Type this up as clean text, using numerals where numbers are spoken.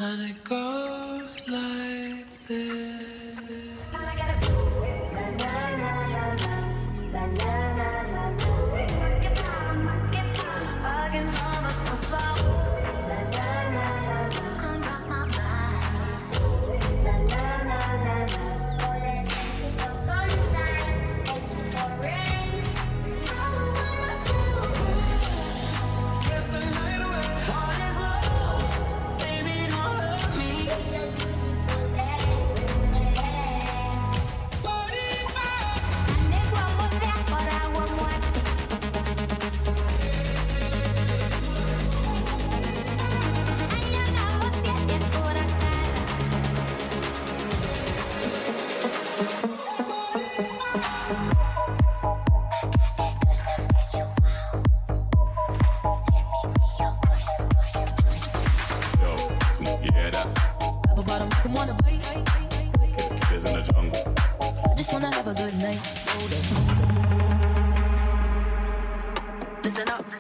And it goes like this. I can find myself out. Come rock my body. Thank you for sunshine. Thank you for rain. I want myself. Stress the night away. What is love? Baby, don't hurt me. It's a beautiful day. Just wanna have a good night. Listen up.